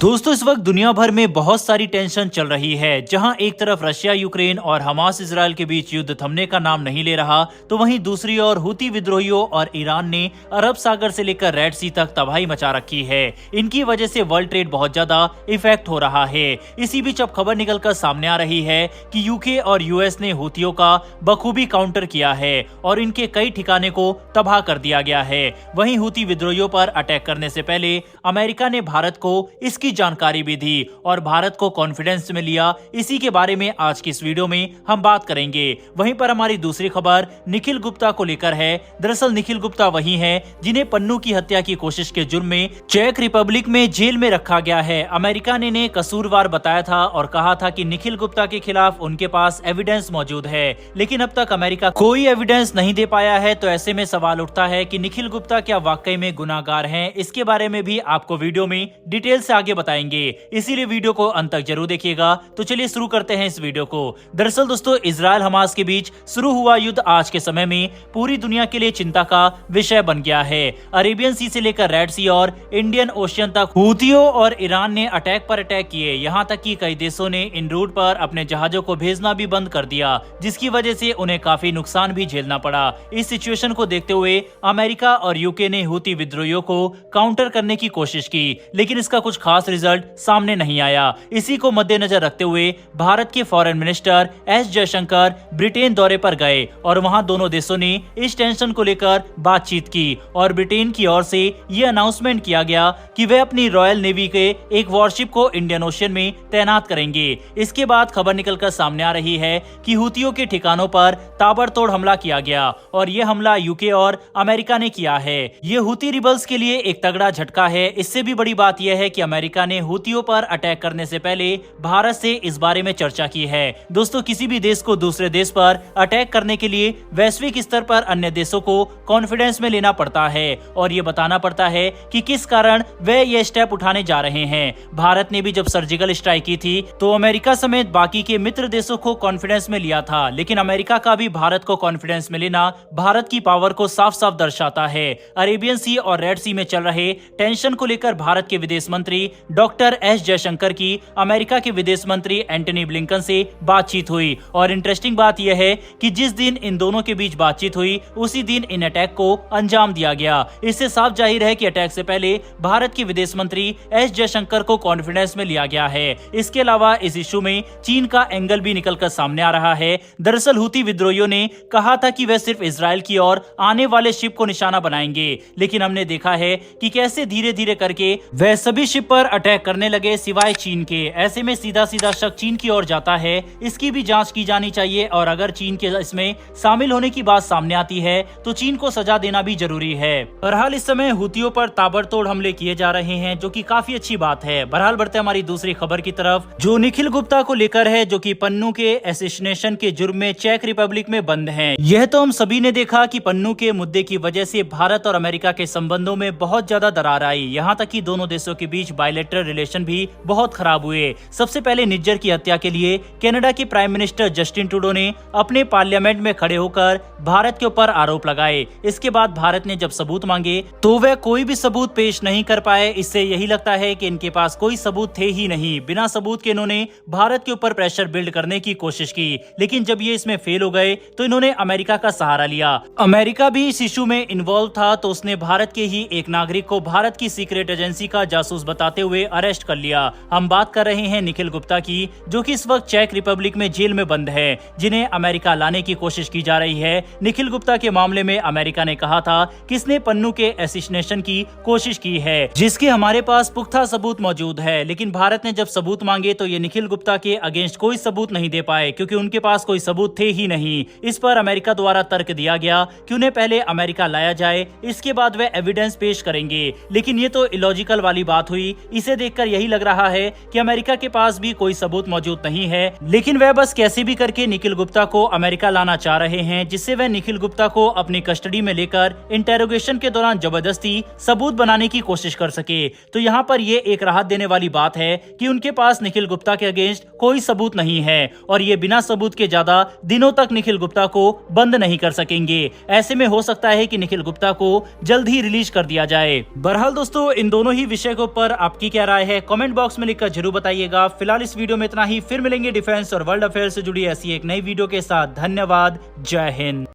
दोस्तों इस वक्त दुनिया भर में बहुत सारी टेंशन चल रही है। जहां एक तरफ रशिया यूक्रेन और हमास इजराइल के बीच युद्ध थमने का नाम नहीं ले रहा, तो वहीं दूसरी ओर हूती विद्रोहियों और ईरान ने अरब सागर से लेकर रेड सी तक तबाही मचा रखी है। इनकी वजह से वर्ल्ड ट्रेड बहुत ज्यादा इफेक्ट हो रहा है। इसी बीच अब खबर निकलकर सामने आ रही है कि यूके और यूएस ने हूतियों का बखूबी काउंटर किया है और इनके कई ठिकाने को तबाह कर दिया गया है। वहीं हूती विद्रोहियों पर अटैक करने से पहले अमेरिका ने भारत को इसकी जानकारी भी दी और भारत को कॉन्फिडेंस में लिया। इसी के बारे में आज की इस वीडियो में हम बात करेंगे। वहीं पर हमारी दूसरी खबर निखिल गुप्ता को लेकर है। दरअसल निखिल गुप्ता वही है जिन्हें पन्नू की हत्या की कोशिश के जुर्म में चेक रिपब्लिक में जेल में रखा गया है। अमेरिका ने इन्हें कसूरवार बताया था और कहा था कि निखिल गुप्ता के खिलाफ उनके पास एविडेंस मौजूद है, लेकिन अब तक अमेरिका कोई एविडेंस नहीं दे पाया है। तो ऐसे में सवाल उठता है कि निखिल गुप्ता क्या वाकई में गुनाहगार हैं? इसके बारे में भी आपको वीडियो में डिटेल से आगे बताएंगे, इसीलिए वीडियो को अंत तक जरूर देखिएगा। तो चलिए शुरू करते हैं इस वीडियो को। दरअसल दोस्तों इजराइल हमास के बीच शुरू हुआ युद्ध आज के समय में पूरी दुनिया के लिए चिंता का विषय बन गया है। अरेबियन सी से लेकर रेड सी और इंडियन ओशियन तक हूतियों और ईरान ने अटैक पर अटैक किए। यहाँ तक कि कई देशों ने इन रूट पर अपने जहाजों को भेजना भी बंद कर दिया, जिसकी वजह से उन्हें काफी नुकसान भी झेलना पड़ा। इस सिचुएशन को देखते हुए अमेरिका और यूके ने हूती विद्रोहियों को काउंटर करने की कोशिश की, लेकिन इसका कुछ खास रिजल्ट सामने नहीं आया। इसी को मद्देनजर रखते हुए भारत के foreign minister S Jaishankar Britain दौरे पर गए और वहां दोनों देशों ने इस टेंशन को लेकर बातचीत की और ब्रिटेन की ओर से यह अनाउंसमेंट किया गया कि वे अपनी रॉयल नेवी के एक वॉरशिप को इंडियन ओशियन में तैनात करेंगे। इसके बाद खबर निकलकर सामने आ रही है कि हूतियों के ठिकानों पर ताबड़तोड़ हमला किया गया और यह हमला यूके और अमेरिका ने किया है। ये हूती रिबल्स के लिए एक तगड़ा झटका है। इससे भी बड़ी बात यह है कि अमेरिका ने हूतियों पर अटैक करने से पहले भारत से इस बारे में चर्चा की है। दोस्तों किसी भी देश को दूसरे देश पर अटैक करने के लिए वैश्विक स्तर पर अन्य देशों को कॉन्फिडेंस में लेना पड़ता है और ये बताना पड़ता है कि किस कारण वे ये स्टेप उठाने जा रहे हैं। भारत ने भी जब सर्जिकल स्ट्राइक की थी तो अमेरिका समेत बाकी के मित्र देशों को कॉन्फिडेंस में लिया था, लेकिन अमेरिका का भी भारत को कॉन्फिडेंस में लेना भारत की पावर को साफ साफ दर्शाता है। अरेबियन सी और रेड सी में चल रहे टेंशन को लेकर भारत के विदेश मंत्री डॉक्टर एस जयशंकर की अमेरिका के विदेश मंत्री एंटनी ब्लिंकन से बातचीत हुई और इंटरेस्टिंग बात यह है कि जिस दिन इन दोनों के बीच बातचीत हुई उसी दिन इन अटैक को अंजाम दिया गया। इससे साफ जाहिर है कि अटैक से पहले भारत के विदेश मंत्री एस जयशंकर को कॉन्फिडेंस में लिया गया है। इसके अलावा इस इशू में चीन का एंगल भी निकलकर सामने आ रहा है। दरअसल हूती विद्रोहियों ने कहा था कि वे सिर्फ इजराइल की ओर आने वाले शिप को निशाना बनाएंगे, लेकिन हमने देखा है कि कैसे धीरे धीरे करके वे सभी शिप पर अटैक करने लगे सिवाय चीन के। ऐसे में सीधा सीधा शक चीन की ओर जाता है। इसकी भी जांच की जानी चाहिए और अगर चीन के इसमें शामिल होने की बात सामने आती है तो चीन को सजा देना भी जरूरी है। बहरहाल इस समय हूतियों पर ताबड़तोड़ हमले किए जा रहे हैं, जो कि काफी अच्छी बात है। बहरहाल बढ़ते हमारी दूसरी खबर की तरफ, जो निखिल गुप्ता को लेकर है, जो कि पन्नू के असैसिनेशन के जुर्म में चेक रिपब्लिक में बंद हैं। यह तो हम सभी ने देखा कि पन्नू के मुद्दे की वजह से भारत और अमेरिका के संबंधों में बहुत ज्यादा दरार आई। यहाँ तक कि दोनों देशों के बीच बायलैटरल रिलेशन भी बहुत खराब हुए। सबसे पहले निज्जर की हत्या के लिए कनाडा के प्राइम मिनिस्टर जस्टिन ट्रूडो ने अपने पार्लियामेंट में खड़े होकर भारत के ऊपर आरोप लगाए। इसके बाद भारत ने जब सबूत मांगे तो वह कोई भी सबूत पेश नहीं कर पाए। इससे यही लगता है कि इनके पास कोई सबूत थे ही नहीं। बिना सबूत के इन्होंने भारत के ऊपर प्रेशर बिल्ड करने की कोशिश की, लेकिन जब ये इसमें फेल हो गए तो इन्होंने अमेरिका का सहारा लिया। अमेरिका भी इस इशू में इन्वॉल्व था, तो उसने भारत के ही एक नागरिक को भारत की सीक्रेट एजेंसी का जासूस बताते हुए अरेस्ट कर लिया। हम बात कर रहे हैं निखिल गुप्ता की, जो कि इस वक्त चेक रिपब्लिक में जेल में बंद है, जिन्हें अमेरिका लाने की कोशिश की जा रही है। निखिल गुप्ता के मामले में अमेरिका ने कहा था कि इसने पन्नू के असैसिनेशन की कोशिश की है, जिसके हमारे पास पुख्ता सबूत मौजूद है। लेकिन भारत ने जब सबूत मांगे तो ये निखिल गुप्ता के अगेंस्ट कोई सबूत नहीं दे पाए, क्योंकि उनके पास कोई सबूत थे ही नहीं। इस पर अमेरिका द्वारा तर्क दिया गया कि उन्हें पहले अमेरिका लाया जाए, इसके बाद वे एविडेंस पेश करेंगे। लेकिन ये तो इलॉजिकल वाली बात हुई। इसे देखकर यही लग रहा है कि अमेरिका के पास भी कोई सबूत मौजूद नहीं है, लेकिन वह बस कैसे भी करके निखिल गुप्ता को अमेरिका लाना चाह रहे हैं, जिससे वह निखिल गुप्ता को अपनी कस्टडी में लेकर इंटेरोगेशन के दौरान जबरदस्ती सबूत बनाने की कोशिश कर सके। तो यहाँ पर ये एक राहत देने वाली बात है कि उनके पास निखिल गुप्ता के अगेंस्ट कोई सबूत नहीं है और ये बिना सबूत के ज्यादा दिनों तक निखिल गुप्ता को बंद नहीं कर सकेंगे। ऐसे में हो सकता है कि निखिल गुप्ता को जल्द ही रिलीज कर दिया जाए। बहरहाल दोस्तों इन दोनों ही विषय के ऊपर आपकी क्या राय है कमेंट बॉक्स में लिखकर जरूर बताइएगा। फिलहाल इस वीडियो में इतना ही, फिर मिलेंगे डिफेंस और वर्ल्ड अफेयर से जुड़ी ऐसी एक नई वीडियो के साथ। धन्यवाद, जय हिंद।